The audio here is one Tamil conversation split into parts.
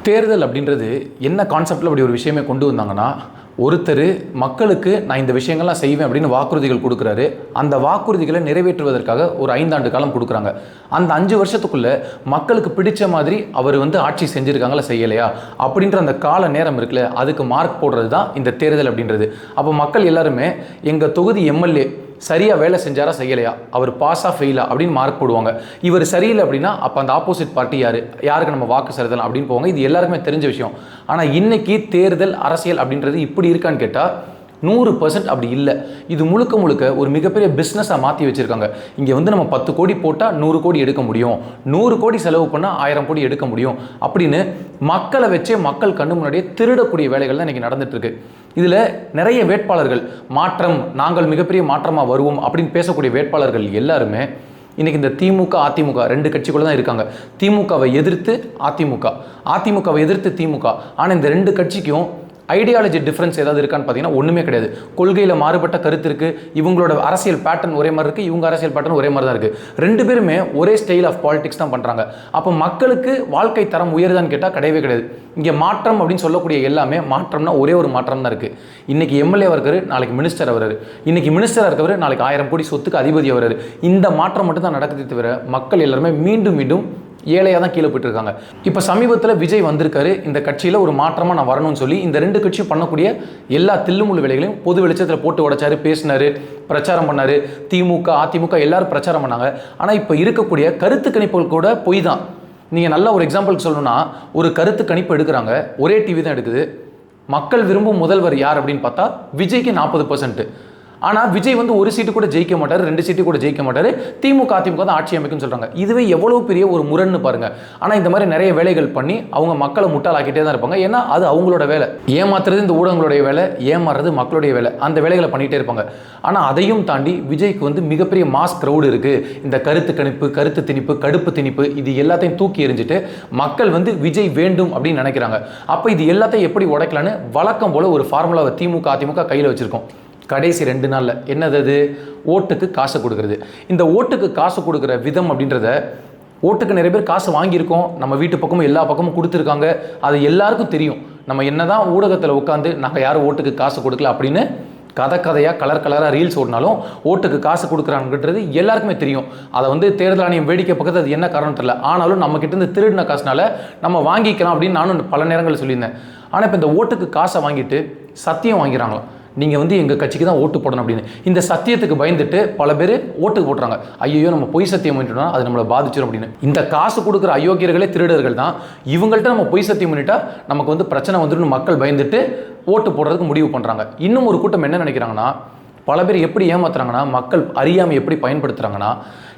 தேர்தல் அப்படின்றது என்ன கான்செப்டில் அப்படி ஒரு விஷயமே கொண்டு வந்தாங்கன்னா, ஒருத்தர் மக்களுக்கு நான் இந்த விஷயங்கள்லாம் செய்வேன் அப்படின்னு வாக்குறுதிகள் கொடுக்குறாரு. அந்த வாக்குறுதிகளை நிறைவேற்றுவதற்காக ஒரு 5 ஆண்டு காலம் கொடுக்குறாங்க. அந்த 5 வருஷத்துக்குள்ள மக்களுக்கு பிடிச்ச மாதிரி அவர் ஆட்சி செஞ்சுருக்காங்களா செய்யலையா அப்படின்ற அந்த கால நேரம் இருக்குல்ல, அதுக்கு மார்க் போடுறது தான் இந்த தேர்தல் அப்படின்றது. அப்போ மக்கள் எல்லாருமே எங்கள் தொகுதி எம்எல்ஏ சரியாக வேலை செஞ்சாரா செய்யலையா, அவர் பாஸாக ஃபெயிலா அப்படின்னு மார்க் போடுவாங்க. இவர் சரியில்லை அப்படின்னா அப்போ அந்த ஆப்போசிட் பார்ட்டி யாருக்கு நம்ம வாக்கு செலுத்தலாம் அப்படின்னு போவாங்க. இது எல்லாருக்குமே தெரிஞ்ச விஷயம். ஆனால் இன்னைக்கு தேர்தல் அரசியல் அப்படின்றது இப்படி இருக்கான்னு கேட்டால் 100% அப்படி இல்லை. இது முழுக்க முழுக்க ஒரு மிகப்பெரிய பிஸ்னஸாக மாற்றி வச்சுருக்காங்க. இங்கே நம்ம 10 கோடி போட்டால் 100 கோடி எடுக்க முடியும், 100 கோடி செலவு பண்ணால் 1000 கோடி எடுக்க முடியும் அப்படின்னு மக்களை வச்சே மக்கள் கண்ணு முன்னாடியே திருடக்கூடிய வேலைகள் தான் இன்றைக்கி நடந்துட்டு இருக்கு. இதில் நிறைய வேட்பாளர்கள் மாற்றம், நாங்கள் மிகப்பெரிய மாற்றமாக வருவோம் அப்படின்னு பேசக்கூடிய வேட்பாளர்கள் எல்லாருமே இன்றைக்கி இந்த திமுக அதிமுக 2 கட்சிக்குள்ள தான் இருக்காங்க. திமுகவை எதிர்த்து அதிமுக, அதிமுகவை எதிர்த்து திமுக. ஆனால் இந்த 2 கட்சிக்கும் ஐடியாலஜி டிஃப்ரென்ஸ் ஏதாவது இருக்கான்னு பார்த்தீங்கன்னா ஒன்றுமே கிடையாது. கொள்கையில் மாறுபட்ட கருத்து இருக்குது. இவங்களோட அரசியல் பேட்டர்ன் ஒரே மாதிரி இருக்குது, இவங்க அரசியல் பேட்டர்ன் ஒரே மாதிரி தான் இருக்குது. 2 பேருமே ஒரே ஸ்டைல் ஆஃப் பாலிடிக்ஸ் தான் பண்ணுறாங்க. அப்போ மக்களுக்கு வாழ்க்கை தரம் உயருதான்னு கேட்டால் கிடையவே கிடையாது. இங்கே மாற்றம் அப்படின்னு சொல்லக்கூடிய எல்லாமே மாற்றம்னா ஒரே ஒரு மாற்றம் தான் இருக்குது. இன்றைக்கி எம்எல்ஏவாக இருக்காரு, நாளைக்கு மினிஸ்டர் வர்றாரு. இன்றைக்கி மினிஸ்டராக இருக்கவர் நாளைக்கு 1000 கோடி சொத்துக்கு அதிபதி வர்றாரு. இந்த மாற்றம் மட்டும் தான் நடக்குது தவிர மக்கள் எல்லாருமே மீண்டும் மீண்டும் ஏழையாக தான் கீழே போயிட்டு இருக்காங்க. இப்போ சமீபத்தில் விஜய் வந்திருக்காரு. இந்த கட்சியில் ஒரு மாற்றமாக நான் வரணும்னு சொல்லி இந்த 2 கட்சியும் பண்ணக்கூடிய எல்லா தில்லுமுள்ளு வேலைகளையும் பொது வெளிச்சத்தில் போட்டு உடைச்சாரு, பேசினார், பிரச்சாரம் பண்ணார். திமுக அதிமுக எல்லாரும் பிரச்சாரம் பண்ணாங்க. ஆனால் இப்போ இருக்கக்கூடிய கருத்து கணிப்புகள் கூட பொய் தான். நீங்கள் நல்ல ஒரு எக்ஸாம்பிளுக்கு சொல்லணும்னா, ஒரு கருத்து கணிப்பு எடுக்கிறாங்க, ஒரே டிவி தான் எடுக்குது. மக்கள் விரும்பும் முதல்வர் யார் அப்படின்னு பார்த்தா விஜய்க்கு 40%. ஆனால் விஜய் ஒரு சீட்டு கூட ஜெயிக்க மாட்டார், 2 சீட்டு கூட ஜெயிக்க மாட்டார். திமுக அதிமுக தான் ஆட்சி அமைக்கும்னு சொல்கிறாங்க. இதுவே எவ்வளோ பெரிய ஒரு முரண்னு பாருங்கள். ஆனால் இந்த மாதிரி நிறைய வேலைகள் பண்ணி அவங்க மக்களை முட்டாளாக்கிட்டே தான் இருப்பாங்க. ஏன்னா அது அவங்களோட வேலை. ஏமாத்துறது இந்த ஊடகங்களுடைய வேலை, ஏமாறுறது மக்களுடைய வேலை. அந்த வேலைகளை பண்ணிகிட்டே இருப்பாங்க. ஆனால் அதையும் தாண்டி விஜய்க்கு மிகப்பெரிய மாஸ் க்ரௌடு இருக்குது. இந்த கருத்து கணிப்பு, கருத்து திணிப்பு, கடுப்பு திணிப்பு இது எல்லாத்தையும் தூக்கி எறிஞ்சிட்டு மக்கள் விஜய் வேண்டும் அப்படின்னு நினைக்கிறாங்க. அப்போ இது எல்லாத்தையும் எப்படி உடைக்கலான்னு வழக்கம் போல் ஒரு ஃபார்முலாவை திமுக அதிமுக கையில் வச்சுருக்கோம். கடைசி 2 நாளில் என்னது? ஓட்டுக்கு காசு கொடுக்குறது. இந்த ஓட்டுக்கு காசு கொடுக்குற விதம் அப்படின்றத, ஓட்டுக்கு நிறைய பேர் காசு வாங்கியிருக்கோம், நம்ம வீட்டு பக்கமும் எல்லா பக்கமும் கொடுத்துருக்காங்க, அது எல்லாருக்கும் தெரியும். நம்ம என்னதான் ஊடகத்தில் உட்காந்து நாங்கள் யாரும் ஓட்டுக்கு காசு கொடுக்கல அப்படின்னு கதையாக கலராக ரீல்ஸ் ஓடினாலும் ஓட்டுக்கு காசு கொடுக்குறாங்கன்றது எல்லாருக்குமே தெரியும். அதை தேர்தல் ஆணையம் வேடிக்கை பக்கத்து அது என்ன காரணம் தெரியல. ஆனாலும் நம்மக்கிட்ட திருடின காசுனால நம்ம வாங்கிக்கலாம் அப்படின்னு நானும் பல நேரங்களில் சொல்லியிருந்தேன். ஆனால் இப்போ இந்த ஓட்டுக்கு காசை வாங்கிட்டு சத்தியம் வாங்கிறாங்களாம், நீங்கள் எங்கள் கட்சிக்கு தான் ஓட்டு போடணும் அப்படின்னு. இந்த சத்தியத்துக்கு பயந்துட்டு பல பேர் ஓட்டுக்கு போட்டுறாங்க. ஐயோ நம்ம பொய் சத்தியம் பண்ணிட்டோம்னா அது நம்மளை பாதிச்சிடும் அப்படின்னு. இந்த காசு கொடுக்குற அயோக்கியர்களே திருடர்கள் தான். இவங்கள்ட்ட நம்ம பொய் சத்தியம் பண்ணிட்டா நமக்கு பிரச்சனை வந்துடும் மக்கள் பயந்துட்டு ஓட்டு போடுறதுக்கு முடிவு பண்ணுறாங்க. இன்னும் ஒரு கூட்டம் என்ன நினைக்கிறாங்கன்னா, பல பேர் எப்படி ஏமாத்துறாங்கன்னா, மக்கள் அறியாமல் எப்படி பயன்படுத்துகிறாங்கன்னா,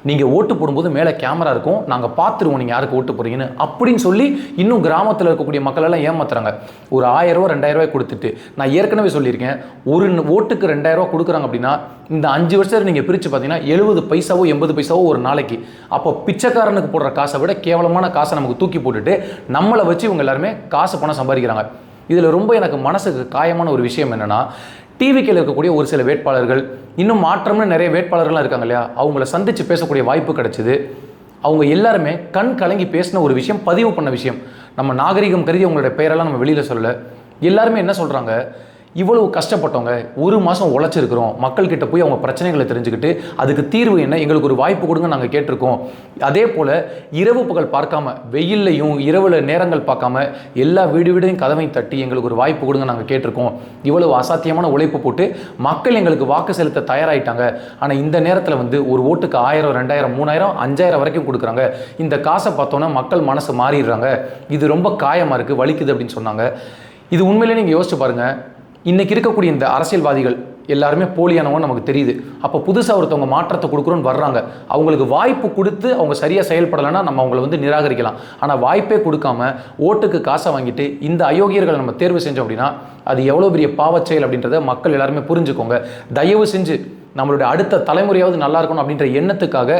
நீங்கள் ஓட்டு போடும்போது மேலே கேமரா இருக்கும், நாங்கள் பார்த்துருவோம் நீங்கள் யாருக்கு ஓட்டு போடுறீங்கன்னு அப்படின்னு சொல்லி இன்னும் கிராமத்தில் இருக்கக்கூடிய மக்களெல்லாம் ஏமாத்துறாங்க. ஒரு 1000 ரூபா 2000 ரூபாய் கொடுத்துட்டு, நான் ஏற்கனவே சொல்லியிருக்கேன், ஒரு ஓட்டுக்கு 2000 ரூபா கொடுக்குறாங்க அப்படின்னா இந்த 5 வருஷத்தில் நீங்கள் பிரித்து பார்த்தீங்கன்னா 70 பைசாவோ 80 பைசாவோ ஒரு நாளைக்கு. அப்போ பிச்சைக்காரனுக்கு போடுற காசை விட கேவலமான காசை நமக்கு தூக்கி போட்டுட்டு நம்மளை வச்சு இவங்க எல்லாருமே காசு பணம் சம்பாதிக்கிறாங்க. இதில் ரொம்ப எனக்கு மனசுக்கு காயமான ஒரு விஷயம் என்னென்னா, டிவிக்கில் இருக்கக்கூடிய ஒரு சில வேட்பாளர்கள், இன்னும் மாற்றம்னு நிறைய வேட்பாளர்கள்லாம் இருக்காங்க இல்லையா, அவங்கள சந்தித்து பேசக்கூடிய வாய்ப்பு கிடைச்சிது. அவங்க எல்லாருமே கண் கலங்கி பேசின ஒரு விஷயம், பதிவு பண்ண விஷயம். நம்ம நாகரிகம் கருதி அவங்களுடைய பெயரெல்லாம் நம்ம வெளியில் சொல்லலை. எல்லாருமே என்ன சொல்கிறாங்க, இவ்வளவு கஷ்டப்பட்டவங்க 1 மாதம் உழைச்சிருக்கிறோம், மக்கள்கிட்ட போய் அவங்க பிரச்சனைகளை தெரிஞ்சுக்கிட்டு அதுக்கு தீர்வு என்ன, எங்களுக்கு ஒரு வாய்ப்பு கொடுங்க நாங்கள் கேட்டிருக்கோம். அதே போல் இரவு பகல் பார்க்காம, வெயில்லையும் இரவில் நேரங்கள் பார்க்காம எல்லா வீடையும் கதவை தட்டி எங்களுக்கு ஒரு வாய்ப்பு கொடுங்க நாங்கள் கேட்டிருக்கோம். இவ்வளவு அசாத்தியமான உழைப்பு போட்டு மக்கள் எங்களுக்கு வாக்கு செலுத்த தயாராகிட்டாங்க. ஆனால் இந்த நேரத்தில் ஒரு ஓட்டுக்கு 1000 2000 3000 5000 வரைக்கும் கொடுக்குறாங்க. இந்த காசை பார்த்தோன்னா மக்கள் மனசு மாறிடுறாங்க. இது ரொம்ப காயமாக இருக்குது, வலிக்குது அப்படின்னு சொன்னாங்க. இது உண்மையிலே நீங்கள் யோசிச்சு பாருங்கள். இன்றைக்கி இருக்கக்கூடிய இந்த அரசியல்வாதிகள் எல்லாருமே போலியானவங்க நமக்கு தெரியுது. அப்போ புதுசாக ஒருத்தவங்க மாற்றத்தை கொடுக்குறோன்னு வர்றாங்க. அவங்களுக்கு வாய்ப்பு கொடுத்து அவங்க சரியாக செயல்படலைன்னா நம்ம அவங்கள நிராகரிக்கலாம். ஆனால் வாய்ப்பே கொடுக்காம ஓட்டுக்கு காசை வாங்கிட்டு இந்த அயோக்கியர்களை நம்ம தேர்வு செஞ்சோம் அப்படின்னா அது எவ்வளோ பெரிய பாவச் செயல் அப்படின்றத மக்கள் எல்லாருமே புரிஞ்சுக்கோங்க. தயவு செஞ்சு நம்மளுடைய அடுத்த தலைமுறையாவது நல்லா இருக்கணும் அப்படின்ற எண்ணத்துக்காக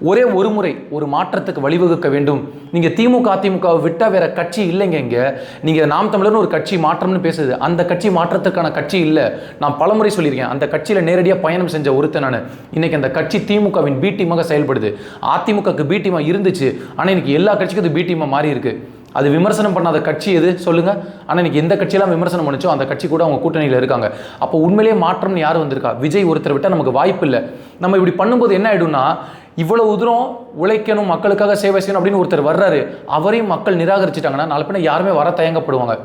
ஒரே ஒரு முறை ஒரு மாற்றத்துக்கு வழிவகுக்க வேண்டும். நீங்கள் திமுக அதிமுகவை விட்டால் வேற கட்சி இல்லைங்க. இங்கே நீங்கள் நாம் தமிழர்னு ஒரு கட்சி மாற்றம்னு பேசுது, அந்த கட்சி மாற்றத்துக்கான கட்சி இல்லை. நான் பலமுறை சொல்லியிருக்கேன், அந்த கட்சியில் நேரடியாக பயணம் செஞ்ச ஒருத்தன் நான். இன்னைக்கு அந்த கட்சி திமுகவின் பி டீமாக செயல்படுது. அதிமுகவுக்கு பி டீமாக இருந்துச்சு, ஆனால் இன்னைக்கு எல்லா கட்சிக்கும் அது பி டீமாக மாறி இருக்கு. அது விமர்சனம் பண்ணாத கட்சி எது சொல்லுங்க? ஆனால் இன்னைக்கு எந்த கட்சியெல்லாம் விமர்சனம் பண்ணிச்சோ அந்த கட்சி கூட அவங்க கூட்டணியில் இருக்காங்க. அப்போ உண்மையிலேயே மாற்றம்னு யார் வந்திருக்கா? விஜய் ஒருத்தர் விட்டால் நமக்கு வாய்ப்பு இல்லை. நம்ம இப்படி பண்ணும்போது என்ன ஆயிடும்னா, இவ்வளவு தூரம் உழைக்கணும், மக்களுக்காக சேவை செய்யணும் அப்படின்னு ஒருத்தர் வர்றாரு, அவரையும் மக்கள் நிராகரிச்சிட்டாங்கன்னா நாளை பின்ன யாருமே வர தயங்கப்படுவாங்க.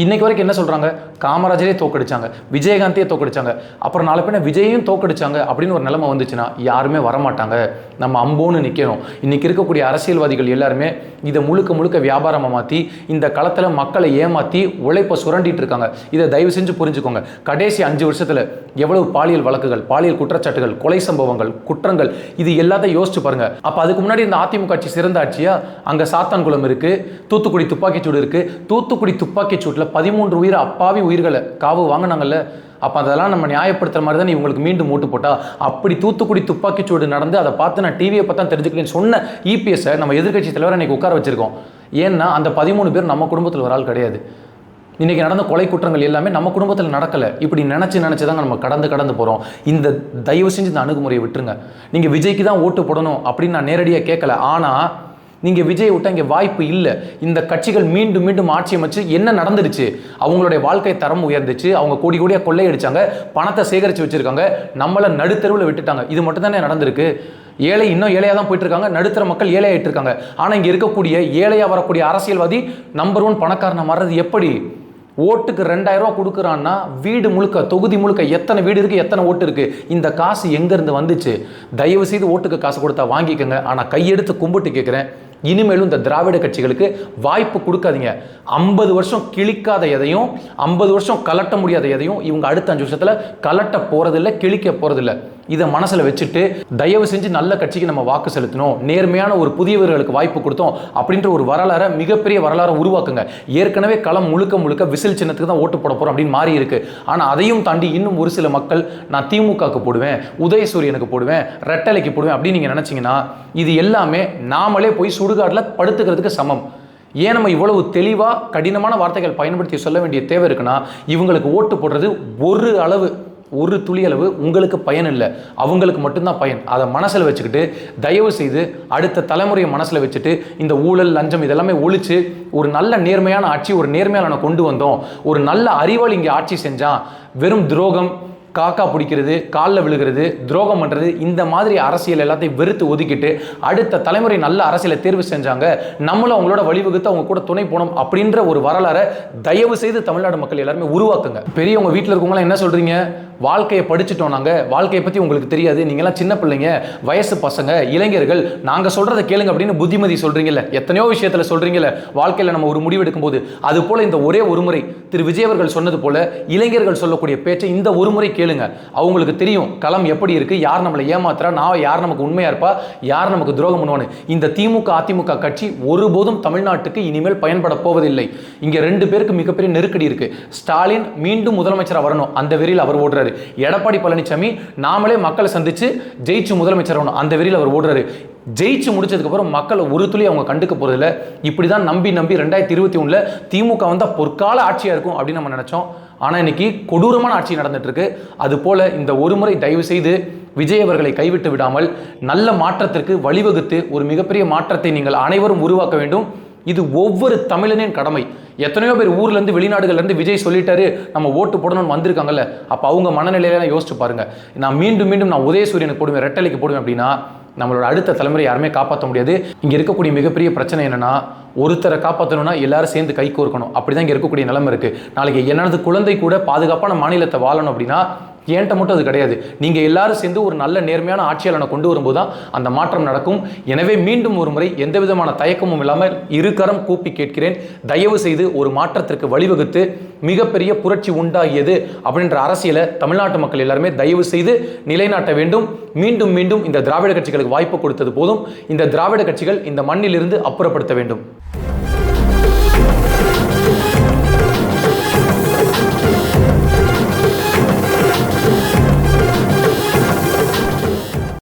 இன்னைக்கு வரைக்கும் என்ன சொல்றாங்க? காமராஜரே தோக்கடிச்சாங்க, விஜயகாந்தையே தோக்கடிச்சாங்க, அப்புறம் நாளை பின்ன விஜயையும் தோக்கடிச்சாங்க அப்படின்னு ஒரு நிலைமை வந்துச்சுன்னா யாருமே வரமாட்டாங்க. நம்ம அம்போன்னு நிற்கணும். இன்னைக்கு இருக்கக்கூடிய அரசியல்வாதிகள் எல்லாருமே இதை முழுக்க முழுக்க வியாபாரமாக மாற்றி இந்த களத்தில் மக்களை ஏமாற்றி உழைப்பை சுரண்டிட்டு இருக்காங்க. இதை தயவு செஞ்சு புரிஞ்சுக்கோங்க. கடைசி 5 வருஷத்தில் எவ்வளவு பாலியல் வழக்குகள், பாலியல் குற்றச்சாட்டுகள், கொலை சம்பவங்கள், குற்றங்கள், இது எல்லாத்தையும் யோசிச்சு பாருங்க. அப்போ அதுக்கு முன்னாடி இந்த அதிமுக ஆட்சி சிறந்த ஆட்சியா? அங்கே சாத்தான்குளம் இருக்கு, தூத்துக்குடி துப்பாக்கிச்சூடு இருக்கு. தூத்துக்குடி துப்பாக்கிச்சூட்டில் 13 உயிர், அப்பாவி உயிர்களை காவு வாங்கினாங்கல்ல. அப்போ அதெல்லாம் நம்ம நியாயப்படுத்துற மாதிரி தான் இவங்களுக்கு மீண்டும் ஓட்டு போட்டா? அப்படி தூத்துக்குடி துப்பாக்கிச்சூடு நடந்து அதை பார்த்து நான் டிவியை பார்த்தா தெரிஞ்சுக்கிறேன்னு சொன்ன இபிஎஸ்ஸை நம்ம எதிர்க்கட்சி தலைவரை இன்னைக்கு உட்கார வச்சிருக்கோம். ஏன்னா அந்த 13 பேர் நம்ம குடும்பத்தில் ஒரு ஆள் கிடையாது. இன்னைக்கு நடந்த கொலை குற்றங்கள் எல்லாமே நம்ம குடும்பத்தில் நடக்கலை. இப்படி நினச்சி தாங்க நம்ம கடந்து போகிறோம். இந்த தயவு செஞ்சு இந்த அணுகுமுறையை விட்டுருங்க. நீங்கள் விஜய்க்கு தான் ஓட்டு போடணும் அப்படின்னு நான் நேரடியாக கேட்கல. ஆனால் நீங்கள் விஜய் விட்டால் இங்கே வாய்ப்பு இல்லை. இந்த கட்சிகள் மீண்டும் மீண்டும் ஆட்சி அமைச்சு என்ன நடந்துருச்சு? அவங்களுடைய வாழ்க்கை தரம் உயர்ந்துச்சு, அவங்க கோடி கோடியாக கொள்ளையடிச்சாங்க, பணத்தை சேகரித்து வச்சுருக்காங்க, நம்மளை நடுத்தருவில் விட்டுட்டாங்க. இது மட்டும் தானே நடந்திருக்கு. ஏழை இன்னும் ஏழையாக தான் போயிட்டு இருக்காங்க, நடுத்தர மக்கள் ஏழையாயிட்டு இருக்காங்க. ஆனால் இங்கே இருக்கக்கூடிய ஏழையாக வரக்கூடிய அரசியல்வாதி நம்பர் 1 பணக்காரனை மாறுறது எப்படி? ஓட்டுக்கு 2000 ரூபா கொடுக்குறான்னா வீடு முழுக்க, தொகுதி முழுக்க எத்தனை வீடு இருக்குது, எத்தனை ஓட்டு இருக்குது, இந்த காசு எங்கேருந்து வந்துச்சு? தயவு செய்து ஓட்டுக்கு காசு கொடுத்தா வாங்கிக்கோங்க. ஆனால் கையெடுத்து கும்பிட்டு கேட்குறேன், இனிமேலும் இந்த திராவிட கட்சிகளுக்கு வாய்ப்பு கொடுக்காதீங்க. 50 வருஷம் கிழிக்காத எதையும், 50 வருஷம் கலட்ட முடியாத எதையும் இவங்க அடுத்த 5 வருஷத்தில் கலட்ட போகிறதில்ல, கிழிக்க போகிறதில்ல. இதை மனசில் வச்சுட்டு தயவு செஞ்சு நல்ல கட்சிக்கு நம்ம வாக்கு செலுத்தணும், நேர்மையான ஒரு புதியவர்களுக்கு வாய்ப்பு கொடுத்தோம் அப்படின்ற ஒரு வரலாறை, மிகப்பெரிய வரலாறை உருவாக்குங்க. ஏற்கனவே களம் முழுக்க முழுக்க விசில் சின்னத்துக்கு தான் ஓட்டு போட போகிறோம் அப்படின்னு மாறி இருக்கு. ஆனால் அதையும் தாண்டி இன்னும் ஒரு சில மக்கள் நான் திமுகவுக்கு போடுவேன், உதயசூரியனுக்கு போடுவேன், ரெட்டலைக்கு போடுவேன் அப்படின்னு நீங்கள் நினச்சிங்கன்னா இது எல்லாமே நாமளே போய் சுடுகாட்டில் படுத்துக்கிறதுக்கு சமம். ஏன் நம்ம இவ்வளவு தெளிவாக கடினமான வார்த்தைகள் பயன்படுத்தி சொல்ல வேண்டிய தேவை இருக்குன்னா, இவங்களுக்கு ஓட்டு போடுறது ஒரு துளி அளவு உங்களுக்கு பயன் இல்லை, அவங்களுக்கு மட்டும்தான் பயன். அதை மனசில் வச்சுக்கிட்டு தயவு செய்து அடுத்த தலைமுறையை மனசில் வச்சுட்டு இந்த ஊழல், லஞ்சம் இதெல்லாமே ஒழிச்சு ஒரு நல்ல நேர்மையான ஆட்சி, ஒரு நேர்மையான கொண்டு வந்தோம், ஒரு நல்ல அறிவாளி இங்கே ஆட்சி செஞ்சான். வெறும் துரோகம், காக்கா பிடிக்கிறது, காலில் விழுகிறது, துரோகம் பண்ணுறது, இந்த மாதிரி அரசியல் எல்லாத்தையும் வெறுத்து ஒதுக்கிட்டு அடுத்த தலைமுறை நல்ல அரசியலை தேர்வு செஞ்சாங்க, நம்மளும் அவங்களோட வழிவகுத்து அவங்க கூட துணை போனோம் அப்படின்ற ஒரு வரலாறை தயவு செய்து தமிழ்நாடு மக்கள் எல்லாருமே உருவாக்குங்க. பெரியவங்க வீட்டில் இருக்கவங்களாம் என்ன சொல்கிறீங்க? வாழ்க்கையை படிச்சுட்டோம், நாங்கள் வாழ்க்கையை பற்றி உங்களுக்கு தெரியாது, நீங்களாம் சின்ன பிள்ளைங்க, வயசு பசங்க, இளைஞர்கள், நாங்கள் சொல்கிறத கேளுங்க அப்படின்னு புத்திமதி சொல்கிறீங்கல்ல, எத்தனையோ விஷயத்தில் சொல்கிறீங்கல்ல வாழ்க்கையில் நம்ம ஒரு முடிவு எடுக்கும்போது. அது போல் இந்த ஒரே ஒரு முறை திரு விஜய் அவர்கள் சொன்னது போல இளைஞர்கள் சொல்லக்கூடிய பேச்சை இந்த ஒரு முறை கேளுங்க. அவங்களுக்கு தெரியும் களம் எப்படி இருக்கு, யார் நம்மளை ஏமாத்துறா, யார் நமக்கு உண்மையா இருப்பா, யார் நமக்கு துரோகம் பண்ணுவான்னு. இந்த திமுக அதிமுக கட்சி ஒருபோதும் தமிழ்நாட்டுக்கு இனிமேல் பயன்பட போவதில்லை. இங்க 2 பேருக்கு மிகப்பெரிய நெருக்கடி இருக்கு. ஸ்டாலின் மீண்டும் முதலமைச்சராக வரணும், அந்த வெறியில் அவர் ஓடுறாரு. எடப்பாடி பழனிசாமி நாமளே மக்களை சந்திச்சு ஜெயிச்சு முதலமைச்சர் வரணும், அந்த வெறியில் அவர் ஓடுறாரு. ஜெயிச்சு முடிச்சதுக்கு அப்புறம் மக்கள் ஒரு துளி அவங்க கண்டுக்க போறதில்லை. இப்படிதான் நம்பி 2021 திமுக வந்தா பொற்கால ஆட்சியா இருக்கும் அப்படின்னு நம்ம நினைச்சோம். ஆனால் இன்னைக்கு கொடூரமான ஆட்சி நடந்துட்டு இருக்கு. அது போல இந்த ஒரு முறை தயவு செய்து விஜய் அவர்களை கைவிட்டு விடாமல் நல்ல மாற்றத்திற்கு வழிவகுத்து ஒரு மிகப்பெரிய மாற்றத்தை நீங்கள் அனைவரும் உருவாக்க வேண்டும். இது ஒவ்வொரு தமிழனின் கடமை. எத்தனையோ பேர் ஊர்ல இருந்து, வெளிநாடுகள்ல இருந்து விஜய் சொல்லிட்டாரு நம்ம ஓட்டு போடணும்னு வந்திருக்காங்கல்ல, அப்ப அவங்க மனநிலையெல்லாம் யோசிச்சு பாருங்க. நான் மீண்டும் நான் உதயசூரியனுக்கு போடுவேன், ரெட்டலைக்கு போடுவேன் அப்படின்னா நம்மளோட அடுத்த தலைமுறை யாருமே காப்பாற்ற முடியாது. இங்க இருக்கக்கூடிய மிகப்பெரிய பிரச்சனை என்னன்னா, ஒருத்தரை காப்பாற்றணும்னா எல்லாரும் சேர்ந்து கை கோர்க்கணும். அப்படிதான் இங்க இருக்கக்கூடிய நிலைமை இருக்கு. நாளைக்கு எனது குழந்தை கூட பாதுகாப்பான மாநிலத்தை வாழணும் அப்படின்னா ஏன்ட்ட மட்டும் அது கிடையாது. நீங்க எல்லாரும் சேர்ந்து ஒரு நல்ல நேர்மையான ஆட்சியாளனை கொண்டு வரும்போது தான் அந்த மாற்றம் நடக்கும். எனவே மீண்டும் ஒரு முறை எந்த விதமான தயக்கமும் இல்லாமல் இருகரம் கூப்பி கேட்கிறேன், தயவு செய்து ஒரு மாற்றத்திற்கு வழிவகுத்து மிகப்பெரிய புரட்சி உண்டாகியது அப்படின்ற அரசியலை தமிழ்நாட்டு மக்கள் எல்லாருமே தயவு செய்து நிலைநாட்ட வேண்டும். மீண்டும் இந்த திராவிட கட்சிகளுக்கு வாய்ப்பு கொடுத்தது போதும். இந்த திராவிட கட்சிகள் இந்த மண்ணிலிருந்து அப்புறப்படுத்த வேண்டும்.